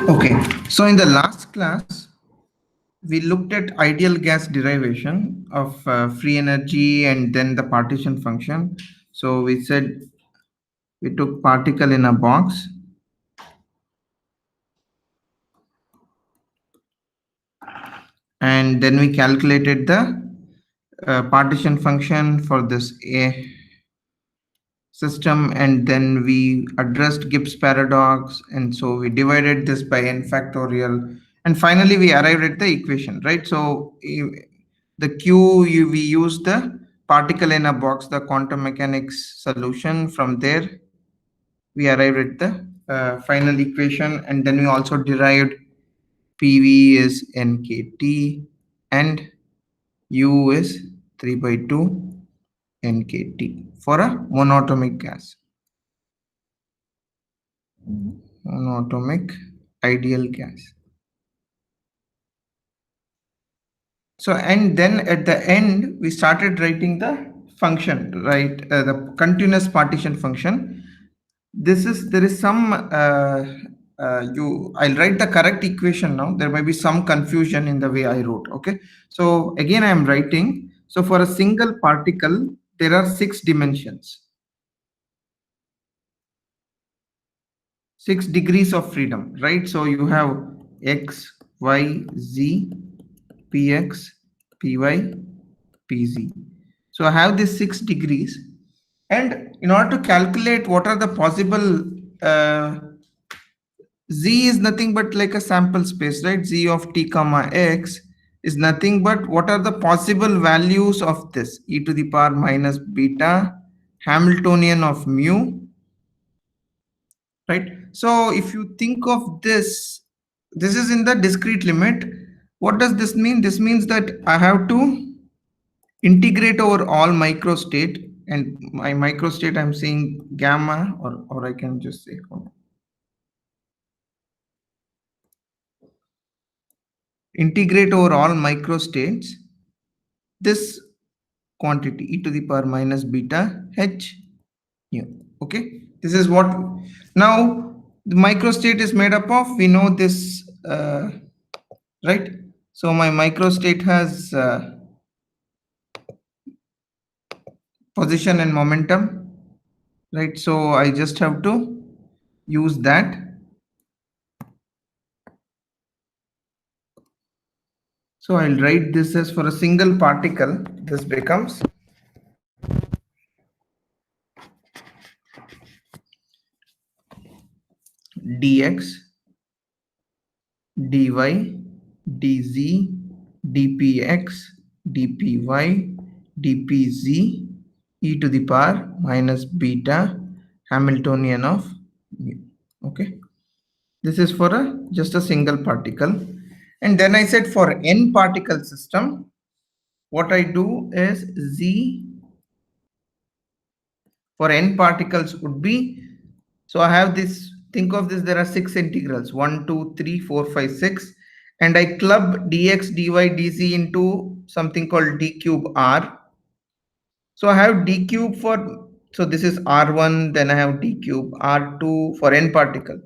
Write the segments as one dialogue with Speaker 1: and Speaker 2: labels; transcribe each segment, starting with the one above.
Speaker 1: Okay, so in the last class, we looked at ideal gas derivation of free energy and then the partition function. So we said we took particle in a box and then we calculated the partition function for this A system, and then we addressed Gibbs paradox, and so we divided this by n factorial, and finally we arrived at the equation, right? So the we used the particle in a box, the quantum mechanics solution. From there we arrived at the final equation, and then we also derived PV is nkt and U is 3 by 2 nkt for a monatomic gas. Monatomic ideal gas. So, and then at the end, we started writing the function, right? The continuous partition function. There is some, I'll write the correct equation now. There may be some confusion in the way I wrote, okay? So again, I am writing. So for a single particle, there are 6 dimensions, 6 degrees of freedom, right? So you have X, Y, Z, Px, Py, Pz. So I have these 6 degrees, and in order to calculate what are the possible, Z is nothing but like a sample space, right? Z of t comma x is nothing but what are the possible values of this e to the power minus beta Hamiltonian of mu, right? So if you think of this, this is in the discrete limit. What does this mean? This means that I have to integrate over all microstate, and my microstate I'm saying gamma, or I can just say integrate over all microstates this quantity e to the power minus beta h nu. Okay, this is what now the microstate is made up of. We know this, right? So my microstate has position and momentum, right? So I just have to use that. So I'll write this as for a single particle, this becomes dx, dy, dz, dpx, dpy, dpz e to the power minus beta Hamiltonian of mu. Okay, this is for just a single particle. And then I said for n particle system, what I do is z for n particles would be, so I have this, think of this, there are 6 integrals, 1, 2, 3, 4, 5, 6, and I club dx, dy, dz into something called d cube r. So I have d cube for, so this is r1, then I have d cube r2 for n particle.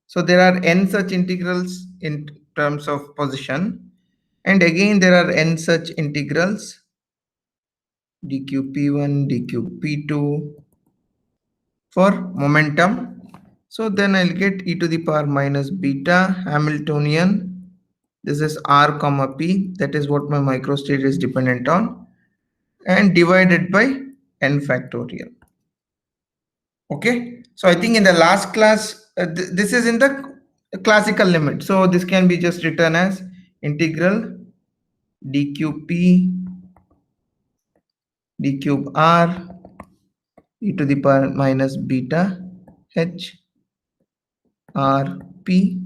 Speaker 1: So there are n such integrals in terms of position, and again there are n such integrals d cube p1, d cube p2 for momentum. So then I'll get e to the power minus beta Hamiltonian. This is r comma p, that is what my microstate is dependent on, and divided by n factorial. Okay, so I think in the last class, this is in the classical limit. So this can be just written as integral d cube p d cube r e to the power minus beta h r p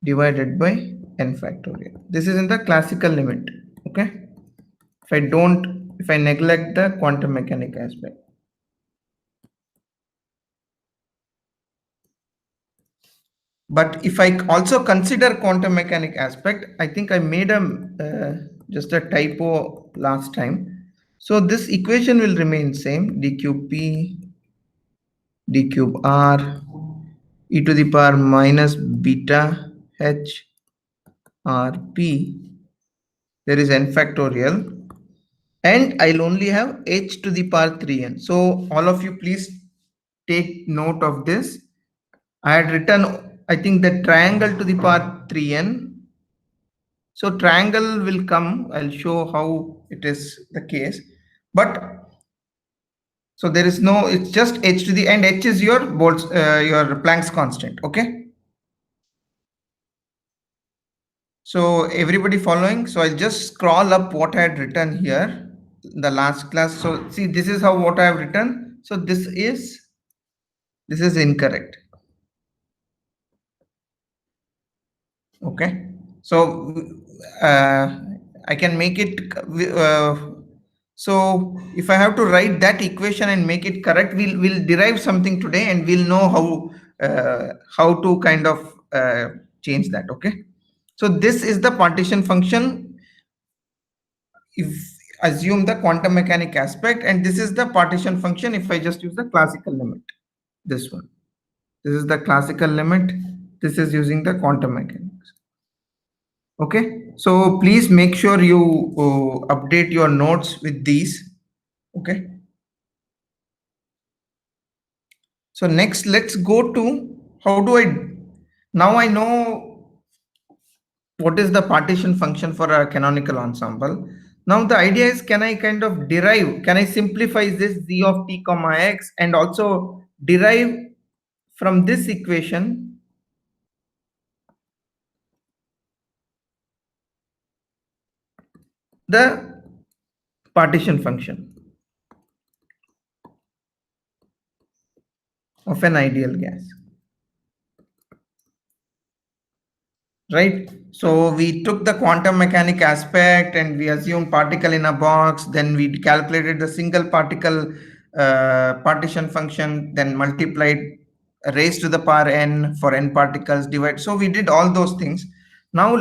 Speaker 1: divided by n factorial. This is in the classical limit. Okay, if I neglect the quantum mechanic aspect. But if I also consider quantum mechanic aspect, I think I made a just a typo last time. So this equation will remain same, d cube p d cube r e to the power minus beta h r p. There is n factorial. And I'll only have h to the power 3n. So all of you please take note of this. I had written, I think, the triangle to the power 3n. So triangle will come. I'll show how it is the case. But so there is no, it's just h to the, and h is your your Planck's constant. Okay. So everybody following? So I'll just scroll up what I had written here in the last class. So see, this is how what I have written. So this is incorrect. Okay. So I can make it. So if I have to write that equation and make it correct, we'll derive something today, and we'll know how to kind of change that. Okay. So this is the partition function. If assume the quantum mechanic aspect, and this is the partition function if I just use the classical limit. This one. This is the classical limit. This is using the quantum mechanics. Okay, so please make sure you update your notes with these. Okay, so next let's go to how do I now I know what is the partition function for a canonical ensemble. Now the idea is, can I kind of derive, can I simplify this z of t comma x and also derive from this equation the partition function of an ideal gas, right? So we took the quantum mechanic aspect and we assumed particle in a box, then we calculated the single particle partition function, then multiplied raised to the power n for n particles, divide. So we did all those things. Now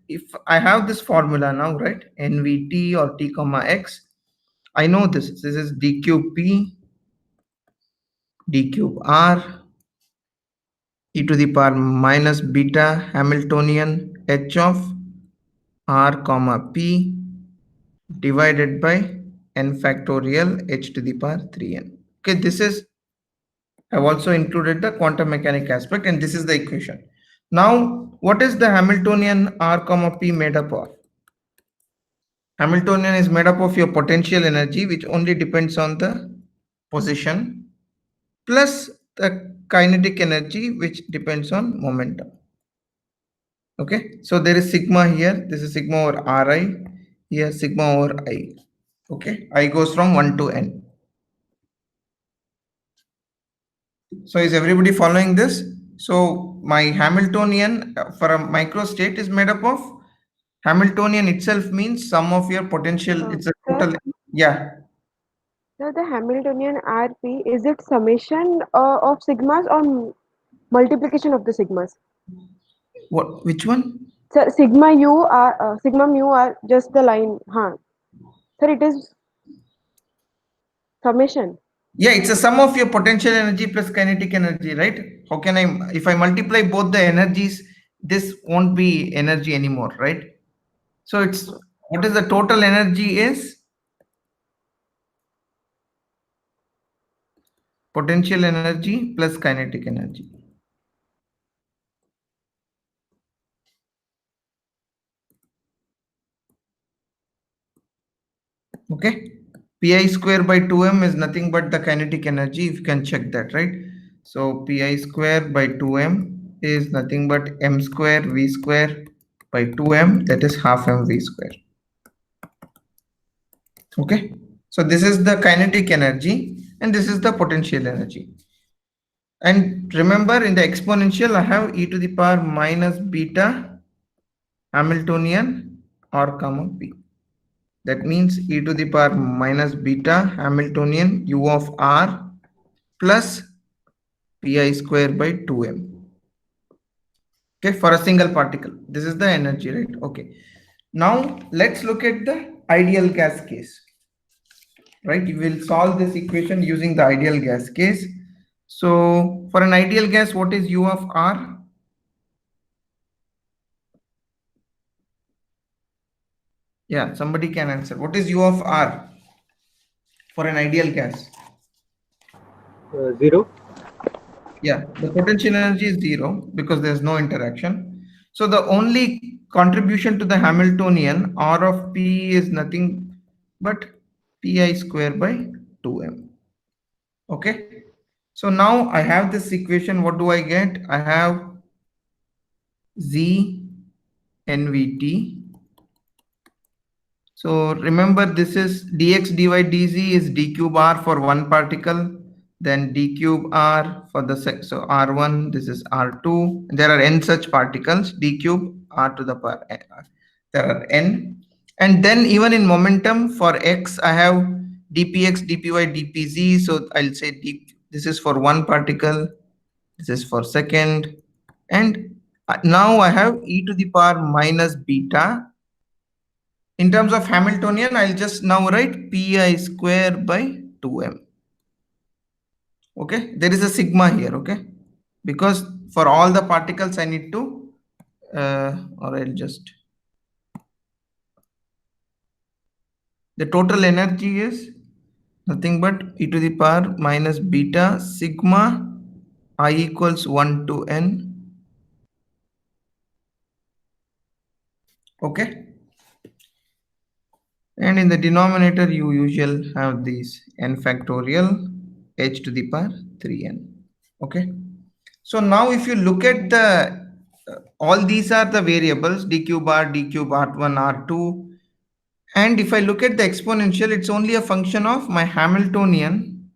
Speaker 1: if I have this formula now, right, nvt or t comma x, I know this is d cube p d cube r e to the power minus beta Hamiltonian h of r comma p divided by n factorial h to the power 3n. Okay, this is, I've also included the quantum mechanic aspect, and this is the equation. Now what is the Hamiltonian r comma p made up of? Hamiltonian is made up of your potential energy, which only depends on the position, plus the kinetic energy, which depends on momentum. Okay, so there is sigma here, this is sigma over ri, here sigma over I. Okay, I goes from 1 to n. So is everybody following this? So my Hamiltonian for a microstate is made up of, Hamiltonian itself means sum of your potential, it's a
Speaker 2: Sir,
Speaker 1: total. Yeah.
Speaker 2: so the Hamiltonian RP, is it summation of sigmas or multiplication of the sigmas?
Speaker 1: What, which one?
Speaker 2: So sigma mu are just the line. Huh. Sir, it is summation.
Speaker 1: Yeah, it's a sum of your potential energy plus kinetic energy, right? How can I, if I multiply both the energies, this won't be energy anymore, right? So it's, what is the total energy is potential energy plus kinetic energy. Okay, pi square by 2m is nothing but the kinetic energy, if you can check that, right? So pi square by 2m is nothing but m square v square by 2m, that is half mv square. Okay, so this is the kinetic energy and this is the potential energy. And remember, in the exponential I have e to the power minus beta Hamiltonian r comma p. That means e to the power minus beta Hamiltonian u of r plus pi square by 2m. Okay, for a single particle. This is the energy, right? Okay. Now let's look at the ideal gas case. Right, you will solve this equation using the ideal gas case. So for an ideal gas, what is U of R? Yeah, somebody can answer. What is U of R for an ideal gas?
Speaker 3: 0.
Speaker 1: Yeah, the potential energy is zero because there's no interaction. So the only contribution to the Hamiltonian R of P is nothing but pi square by 2m. Okay. So now I have this equation. What do I get? I have Z NVT. So remember, this is dx dy dz is d cube r for one particle, then d cube r for the so r1, this is r2. There are n such particles, d cube r to the power n. There are n. And then even in momentum for x, I have dpx, dpy, dpz. So I'll say this is for one particle, this is for second. And now I have e to the power minus beta. In terms of Hamiltonian, I'll just now write pi square by 2m. Okay, there is a sigma here. Okay, because for all the particles I need to, or I'll just, the total energy is nothing but e to the power minus beta sigma I equals 1 to n. Okay, and in the denominator you usually have these n factorial h to the power 3n. Okay, so now if you look at the all these are the variables d cube r, d cube r1, r2, and if I look at the exponential, it's only a function of my Hamiltonian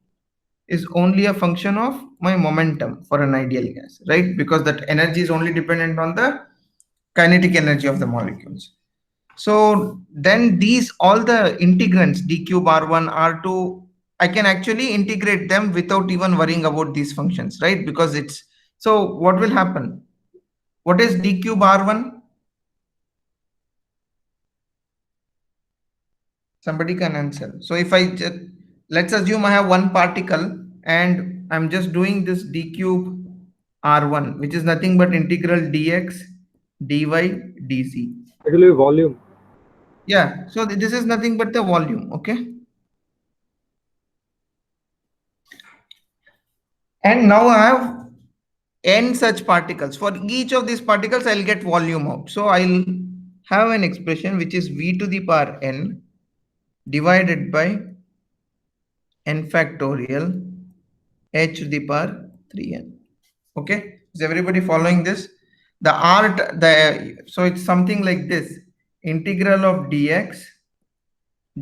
Speaker 1: is only a function of my momentum for an ideal gas, right? Because that energy is only dependent on the kinetic energy of the molecules. So then these all the integrants d cube r1, r2, I can actually integrate them without even worrying about these functions, right? Because it's, so what will happen? What is d cube r1? Somebody can answer. So if I just, let's assume I have one particle and I'm just doing this d cube r1, which is nothing but integral dx dy dz.
Speaker 3: Actually, volume.
Speaker 1: Yeah, so this is nothing but the volume. Okay, and now I have n such particles. For each of these particles, I'll get volume out. So I'll have an expression which is v to the power n divided by n factorial h to the power 3n. Okay, is everybody following this? The art, the, so it's something like this: integral of dx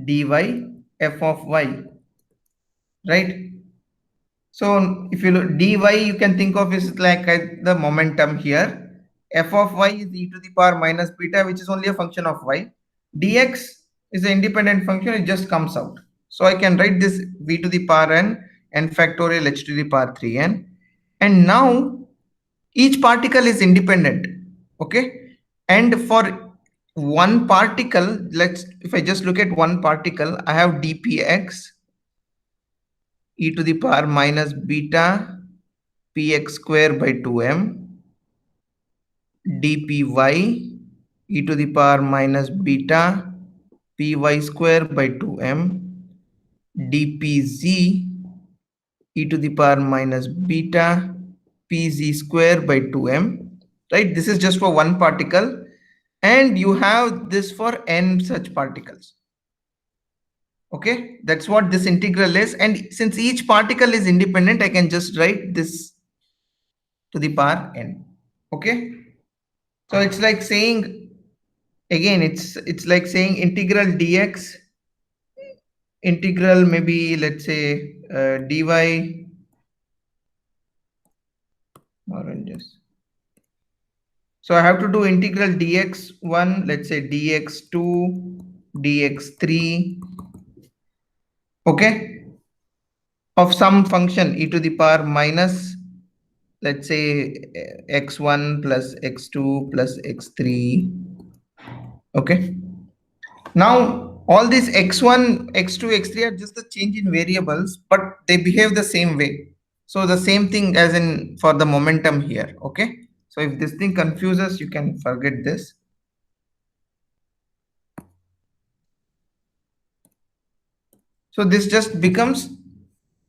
Speaker 1: dy f of y, right? So if you look dy, you can think of is like the momentum here. F of y is e to the power minus beta, which is only a function of y. Dx is an independent function; it just comes out. So I can write this v to the power n factorial h to the power 3n. And now each particle is independent. Okay, and for one particle, let's, if I just look at one particle, I have dpx e to the power minus beta px square by 2m, dpy e to the power minus beta py square by 2m, dpz e to the power minus beta pz square by 2m, right? This is just for one particle, and you have this for n such particles. Okay, that's what this integral is. And since each particle is independent, I can just write this to the power n. Okay, so it's like saying, again, it's like saying integral dx, integral maybe let's say dy, or I'll just, so I have to do integral dx1, let's say dx2, dx3, okay, of some function e to the power minus, let's say x1 plus x2 plus x3. Okay, now all these x1, x2, x3 are just a change in variables, but they behave the same way. So the same thing as in for the momentum here. Okay. So if this thing confuses, you can forget this. So this just becomes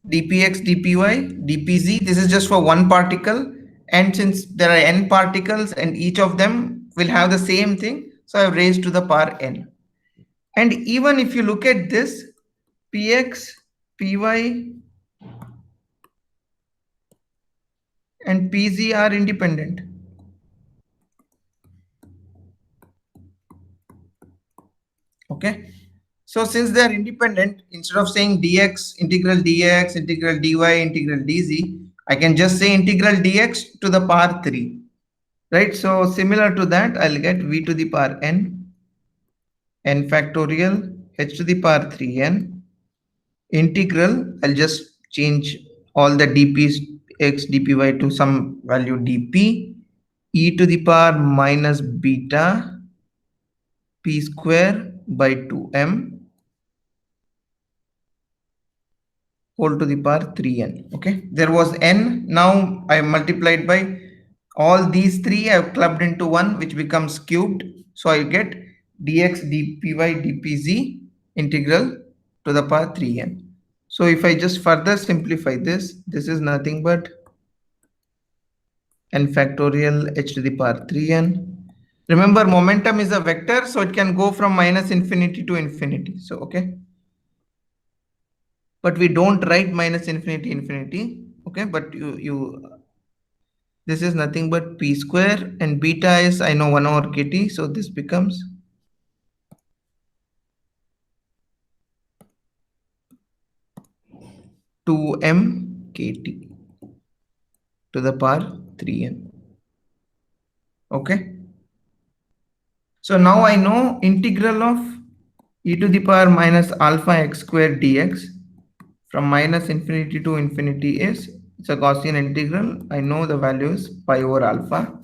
Speaker 1: dpx, dpy, dpz. This is just for one particle. And since there are n particles and each of them will have the same thing, so I've raised to the power n. And even if you look at this, px, py, and pz are independent. Okay. So since they are independent, instead of saying dx, integral dy, integral dz, I can just say integral dx to the power 3. Right. So similar to that, I'll get v to the power n factorial, h to the power 3n, integral, I'll just change all the dp's, x, dpy to some value dp, e to the power minus beta p square by 2m whole to the power 3n. Okay, there was n. Now I multiplied by all these three. I've clubbed into one, which becomes cubed. So I get dx, dpy, dpz integral to the power 3n. So if I just further simplify this, this is nothing but n factorial h to the power 3n. Remember, momentum is a vector, so it can go from minus infinity to infinity. So okay. But we don't write minus infinity infinity. Okay, but you this is nothing but p square, and beta is, I know, 1 over kt, so this becomes two m kt to the power 3n. Okay, so now I know integral of e to the power minus alpha x square dx from minus infinity to infinity is, it's a Gaussian integral. I know the value is pi over alpha.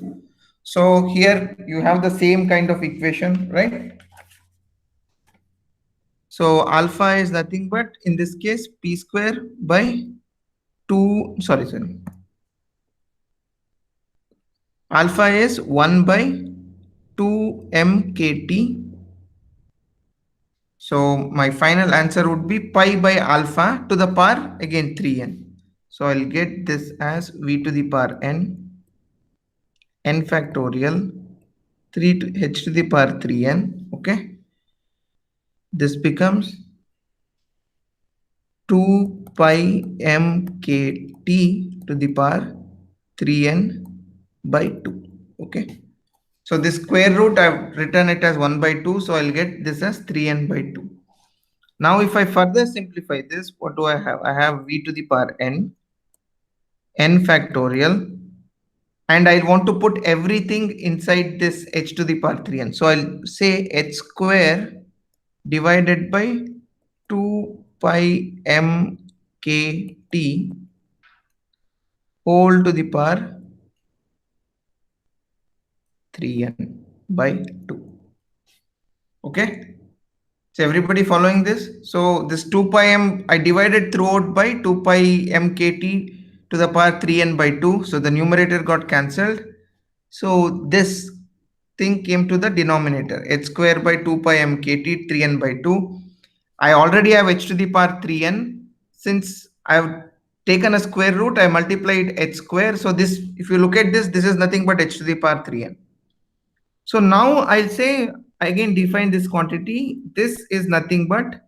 Speaker 1: So here you have the same kind of equation, right? So alpha is nothing but, in this case, p square by 2, sorry, alpha is 1 by 2 mkt. So my final answer would be pi by alpha to the power, again, 3n. So I'll get this as v to the power n factorial 3 to h to the power 3n. Okay, this becomes 2 pi mkt to the power 3n by 2. Okay, so this square root, I've written it as 1 by 2, so I'll get this as 3n by 2. Now if I further simplify this, what do I have? I have v to the power n factorial, and I want to put everything inside this h to the power 3n. So I'll say h square divided by 2 pi mkt whole to the power 3n by 2. Okay, so everybody following this? So this 2 pi m I divided throughout by 2 pi mkt to the power 3n by 2. So the numerator got cancelled. So this thing came to the denominator, h square by 2 pi mkt 3n by 2. I already have h to the power 3n. Since I have taken a square root, I multiplied h square. So this, if you look at this, this is nothing but h to the power 3n. So now I'll say, again, define this quantity. This is nothing but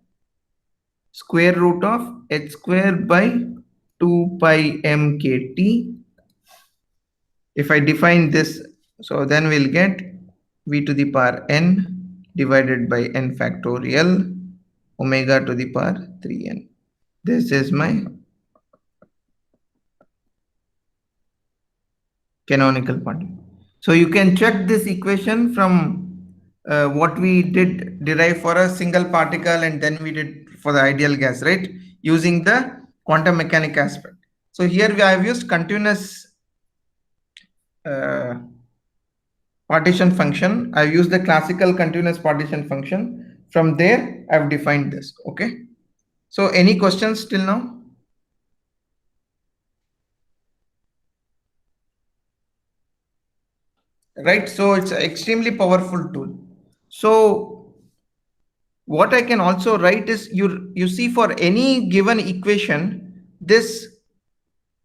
Speaker 1: square root of h square by 2 pi mkt. If I define this, so then we'll get v to the power n divided by n factorial omega to the power 3n. This is my canonical quantity. So you can check this equation from what we did derive for a single particle, and then we did for the ideal gas, right? Using the quantum mechanic aspect. So here I have used continuous partition function. I've used the classical continuous partition function. From there, I've defined this. Okay. So any questions till now? right? So it's an extremely powerful tool. So what I can also write is, you see, for any given equation, this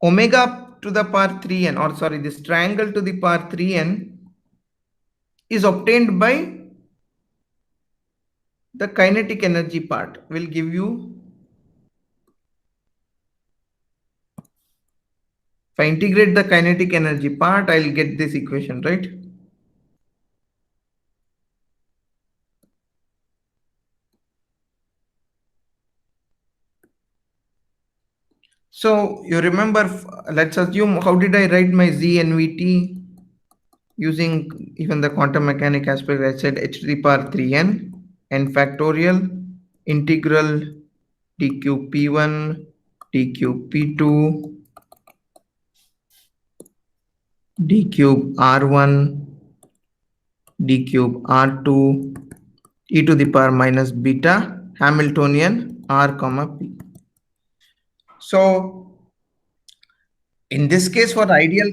Speaker 1: omega to the power 3n, or sorry, this triangle to the power 3n is obtained by the kinetic energy part. Will give you, if I integrate the kinetic energy part, I'll get this equation, right? So you remember, let's assume, how did I write my Z and Vt using even the quantum mechanic aspect? I said h to the power 3n n factorial integral d cube p1 d cube p2 d cube r1 d cube r2 e to the power minus beta Hamiltonian r comma p. So in this case, for ideal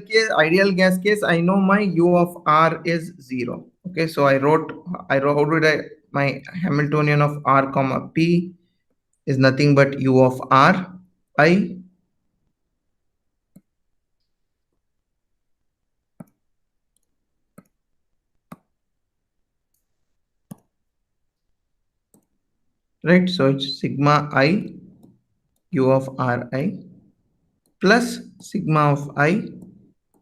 Speaker 1: gas case, I know my u of r is 0. Okay, so I wrote, how did I, my Hamiltonian of r comma p is nothing but u of r I, right? So it's sigma I u of r I plus sigma of I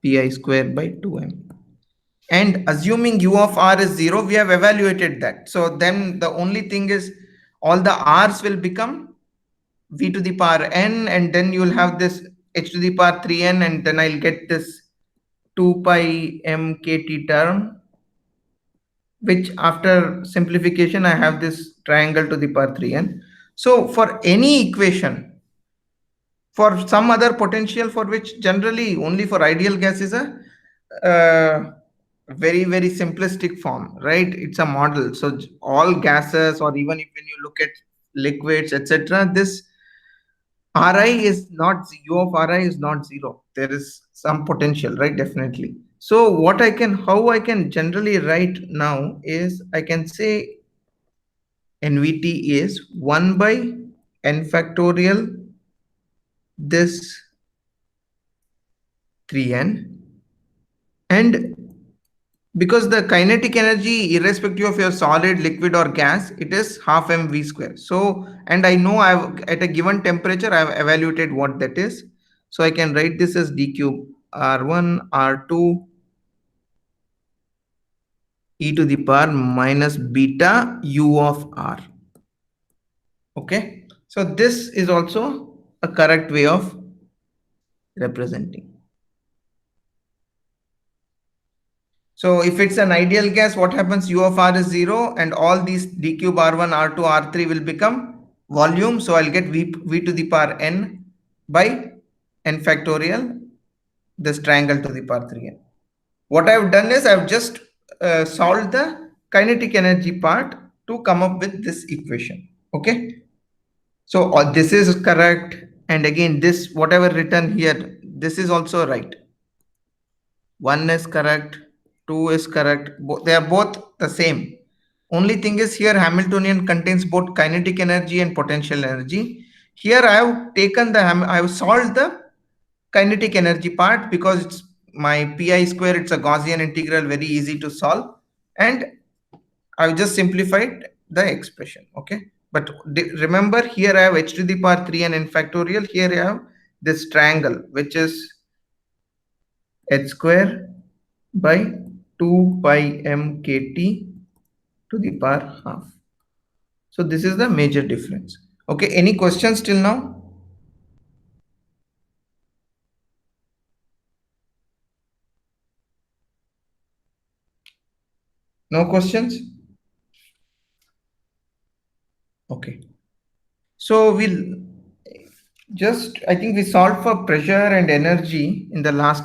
Speaker 1: pi square by 2m. And assuming u of r is 0, we have evaluated that. So then the only thing is, all the r's will become v to the power n, and then you will have this h to the power 3n, and then I'll get this 2 pi m kt term, which after simplification I have this triangle to the power 3n. So for any equation, for some other potential for which generally only for ideal gas is a very simplistic form, right? It's a model. So all gases, or even if when you look at liquids, etc., this Ri is not, u of Ri is not 0. There is some potential, right? Definitely. So how I can generally write now is, I can say NVT is 1 by n factorial this 3n, and because the kinetic energy, irrespective of your solid, liquid or gas, it is half mv square. So, and I know I've, at a given temperature, I've evaluated what that is. So I can write this as d cube r1 r2 e to the power minus beta u of r. Okay, so this is also a correct way of representing. So if it's an ideal gas, what happens? U of r is 0, and all these d cube r1, r2, r3 will become volume. So I'll get v to the power n by n factorial, this triangle to the power 3n. What I've done is, I've just solved the kinetic energy part to come up with this equation. Okay. So this is correct. And again, this, whatever written here, this is also right. 1 is correct, 2 is correct. They are both the same. Only thing is, here Hamiltonian contains both kinetic energy and potential energy. Here I have taken I have solved the kinetic energy part, because it's my pi square, it's a Gaussian integral, very easy to solve. And I've just simplified the expression. Okay. But remember, here I have h to the power 3n n factorial. Here I have this triangle, which is h square by 2 pi m kt to the power half. So this is the major difference. Okay, any questions till now? No questions? Okay. So we'll just, I think we solved for pressure and energy in the last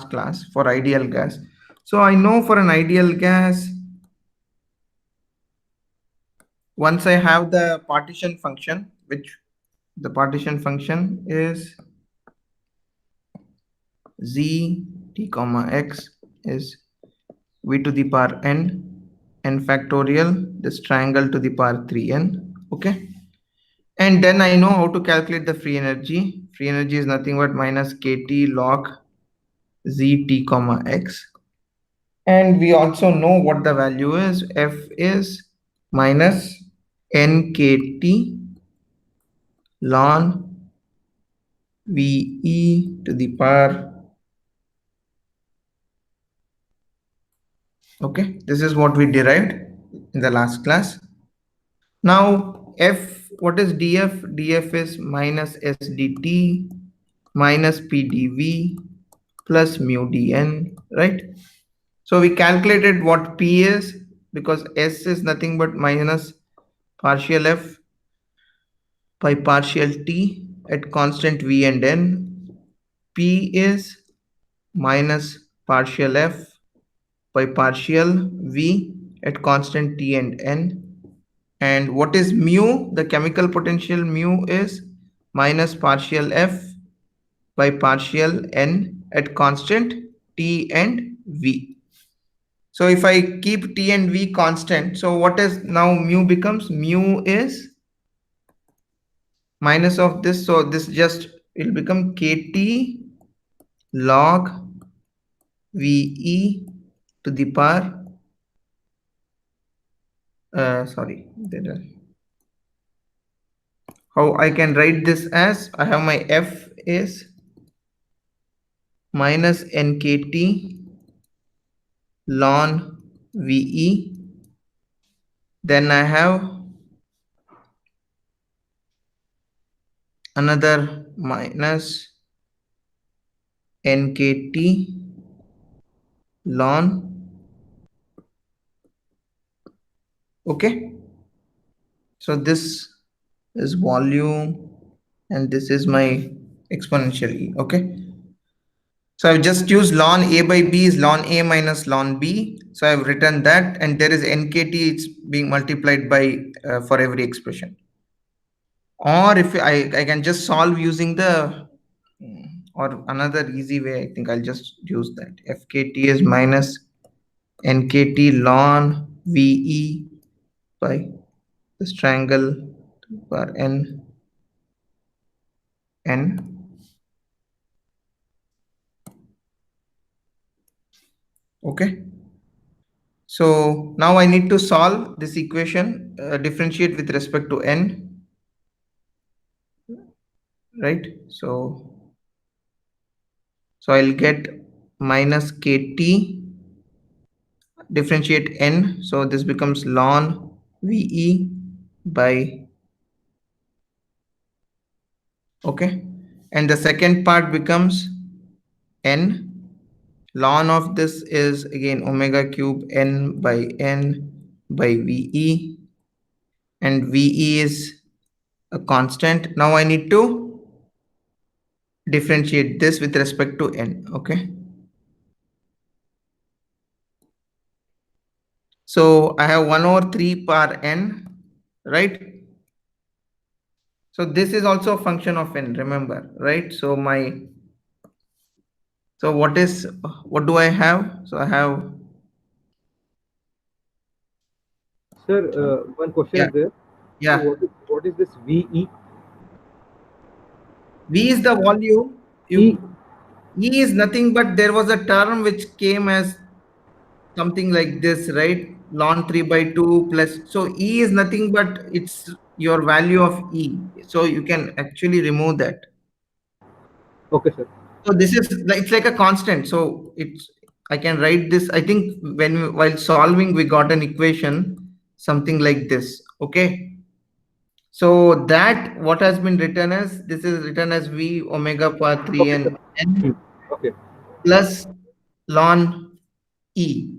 Speaker 1: class for ideal gas. So I know for an ideal gas, once I have the partition function, which the partition function is z t comma x is v to the power n factorial, this triangle to the power 3n. Okay. And then I know how to calculate the free energy. Free energy is nothing but minus kT log zt comma x. And we also know what the value is. F is minus nkt ln ve to the power. Okay, this is what we derived in the last class. Now f, what is df? Df is minus sdt minus pdv plus mu dn, right? So we calculated what p is, because s is nothing but minus partial f by partial t at constant v and n. P is minus partial f by partial v at constant t and n. And what is mu? The chemical potential mu is minus partial f by partial n at constant t and v. So if I keep t and v constant, so what is now mu becomes? Mu is minus of this, so this just will become kt log ve to the power how I can write this as, I have my f is minus nkt ln ve, then I have another minus nkt ln, okay, so this is volume and this is my exponential e. Okay, so I've just used ln a by b is ln a minus ln b, so I've written that, and there is nkt, it's being multiplied by for every expression. Or if I can just solve using the or another easy way, I think I'll just use that. Fkt is minus nkt ln ve by this triangle bar n. Okay. So now I need to solve this equation, differentiate with respect to n, right? So I'll get minus kt, differentiate n, so this becomes ln ve by, okay, and the second part becomes n. Ln of this is again omega cube n by ve, and ve is a constant. Now I need to differentiate this with respect to n. Okay, so I have 1 over 3 power n, right? So this is also a function of n, remember, right? So what do I have? So I have,
Speaker 3: Sir, one question
Speaker 1: yeah,
Speaker 3: is there. So
Speaker 1: yeah,
Speaker 3: what is this VE?
Speaker 1: v is the volume.
Speaker 3: E.
Speaker 1: E is nothing but there was a term which came as something like this, right? Ln 3 by 2 plus, so E is nothing but it's your value of E, so you can actually remove that.
Speaker 3: Okay, sir.
Speaker 1: So this is like, it's like a constant, so it's, I can write this, I think while solving we got an equation something like this. Okay, so that what has been written as, this is written as v omega power 3
Speaker 3: Okay, sir.
Speaker 1: and n
Speaker 3: Okay.
Speaker 1: plus ln E.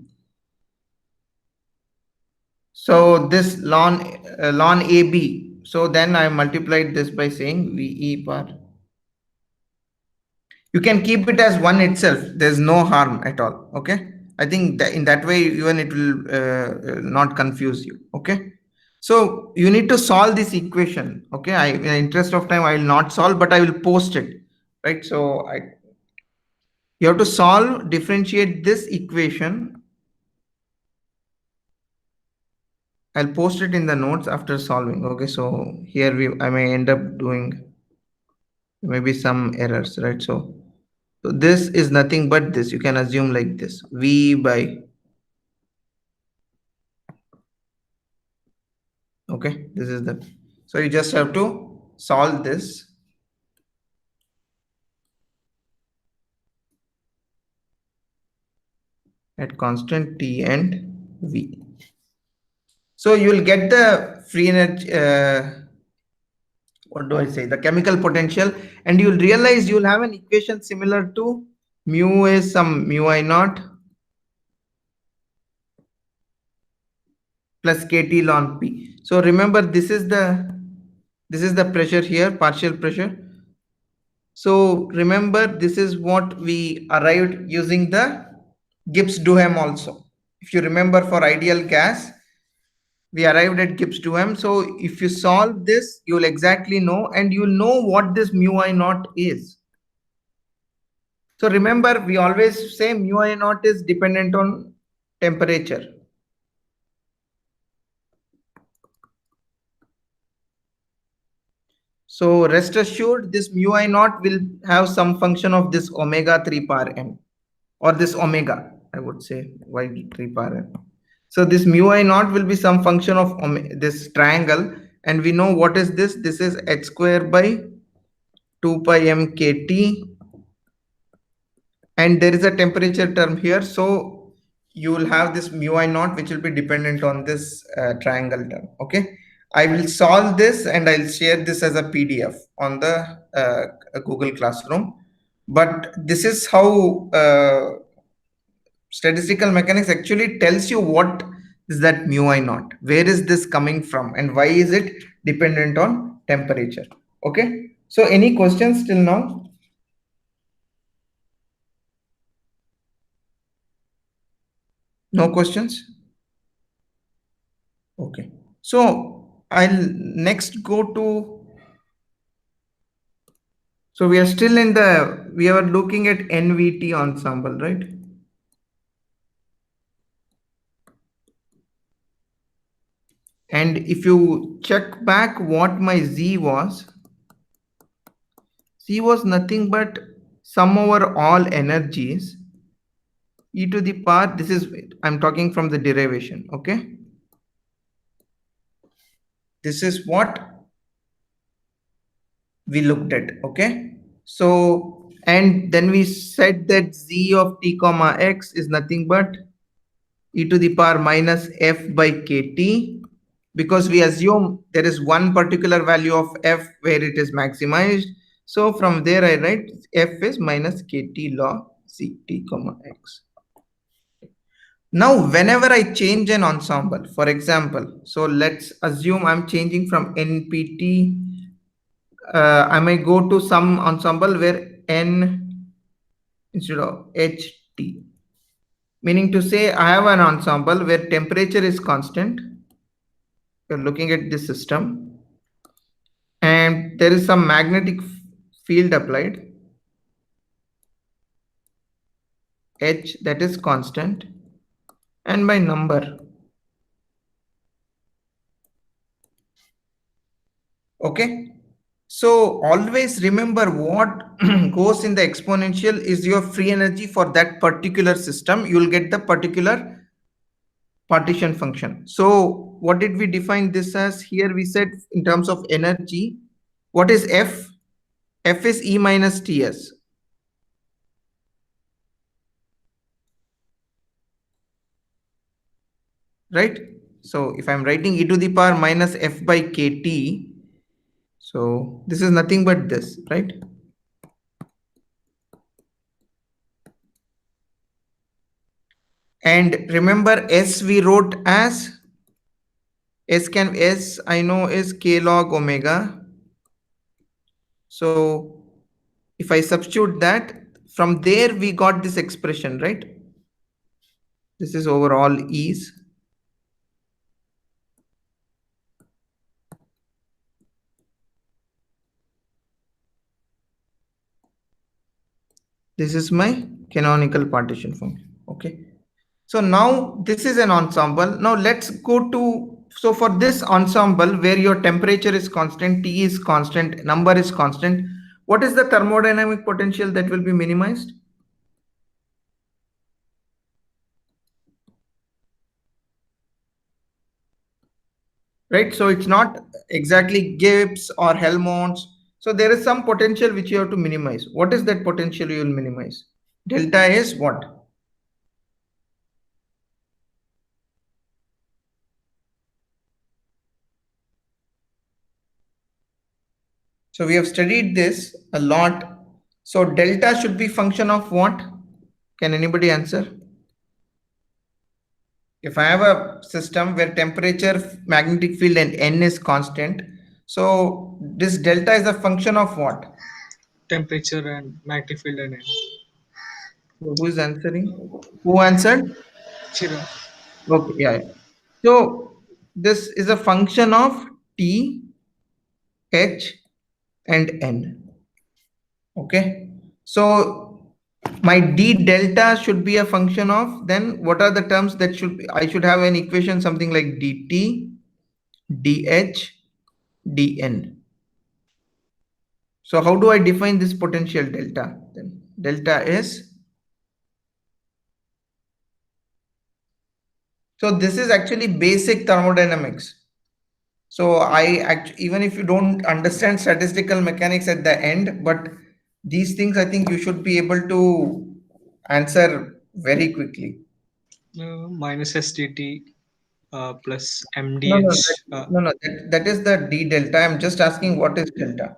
Speaker 1: So this ln AB. So then I multiplied this by saying VE power. You can keep it as one itself. There's no harm at all. Okay. I think that in that way, even it will not confuse you. Okay. So you need to solve this equation. Okay. In the interest of time, I will not solve, but I will post it. Right. So you have to differentiate this equation I'll post it in the notes after solving. Okay, so here I may end up doing maybe some errors, right? So this is nothing but this. You can assume like this: V by. Okay, this is the. So you just have to solve this. At constant T and V. So you will get the free energy, what do I say, the chemical potential, and you'll realize you'll have an equation similar to mu is some mu I naught plus kT ln P. So remember, this is the pressure here, partial pressure. So remember, this is what we arrived using the Gibbs-Duhem also. If you remember, for ideal gas, we arrived at Gibbs-Duhem. So if you solve this, you'll exactly know, and you'll know what this mu I naught is. So remember, we always say mu I naught is dependent on temperature. So rest assured, this mu I naught will have some function of this omega 3 power n, or this omega, I would say, why 3 power n. So this mu I naught will be some function of this triangle, and we know what is this. This is h square by 2 pi m kt, and there is a temperature term here. So you will have this mu I naught, which will be dependent on this triangle term. Okay. I will solve this and I'll share this as a PDF on the Google Classroom. But this is how statistical mechanics actually tells you what is that mu I naught. Where is this coming from and why is it dependent on temperature? Okay. So any questions till now? No questions? Okay. So I'll next go to, so we are still in we are looking at NVT ensemble, right? And if you check back what my Z was nothing but sum over all energies e to the power, this is, I'm talking from the derivation, okay? This is what we looked at, okay? So, and then we said that Z of t comma x is nothing but e to the power minus f by kt, because we assume there is one particular value of f where it is maximized. So from there I write f is minus kt log c t comma x. Now whenever I change an ensemble, for example, so let's assume I'm changing from npt, I may go to some ensemble where n instead of ht, meaning to say I have an ensemble where temperature is constant. You're looking at this system and there is some magnetic field applied, H, that is constant, and my number. Okay. So always remember what goes in the exponential is your free energy for that particular system. You will get the particular partition function. So what did we define this as? Here we said in terms of energy, what is F? F is E minus Ts. Right? So if I'm writing e to the power minus f by kt, so this is nothing but this, right? And remember, S we wrote as S I know is k log omega. So if I substitute that, from there we got this expression, right? This is overall E's. This is my canonical partition function. Okay. So now this is an ensemble. Now let's go to so for this ensemble where your temperature is constant, T is constant, number is constant, what is the thermodynamic potential that will be minimized? Right, so it's not exactly Gibbs or Helmholtz. So there is some potential which you have to minimize. What is that potential you will minimize? Delta is what? So we have studied this a lot. So delta should be function of what? Can anybody answer? If I have a system where temperature, magnetic field and N is constant, so this delta is a function of what?
Speaker 4: Temperature and magnetic field and
Speaker 1: Who is answering? Who answered?
Speaker 4: Chira.
Speaker 1: Okay, yeah. So this is a function of T, H, and N. Okay. So my D delta should be a function of, then what are the terms that should be, I should have an equation something like dt, dh, dn. So how do I define this potential delta? Then delta is, so this is actually basic thermodynamics. So even if you don't understand statistical mechanics at the end, but these things I think you should be able to answer very quickly.
Speaker 4: Minus SDT plus
Speaker 1: No, no,
Speaker 4: MDH
Speaker 1: that is the D delta. I'm just asking what is delta.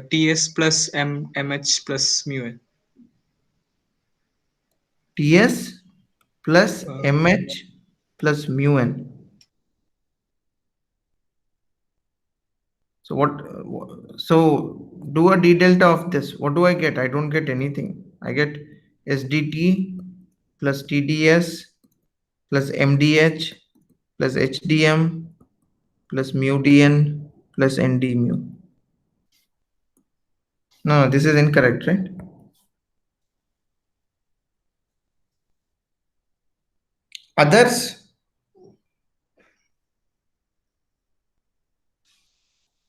Speaker 4: TS plus MH plus mu n.
Speaker 1: TS plus
Speaker 4: Uh,
Speaker 1: MH plus mu n. So so do a D delta of this. What do I get? I don't get anything. I get SDT plus TDS plus MDH plus HDM plus mu DN plus ND mu. No, this is incorrect, right? Others?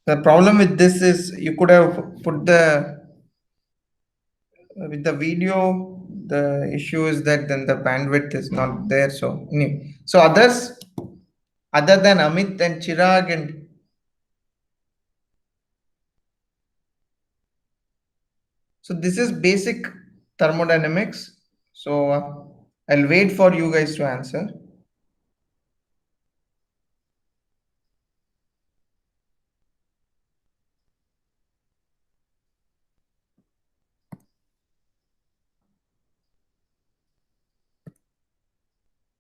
Speaker 1: The problem with this is you could have put with the video, the issue is that then the bandwidth is not there. So anyway, so others other than Amit and Chirag and so this is basic thermodynamics. So I'll wait for you guys to answer.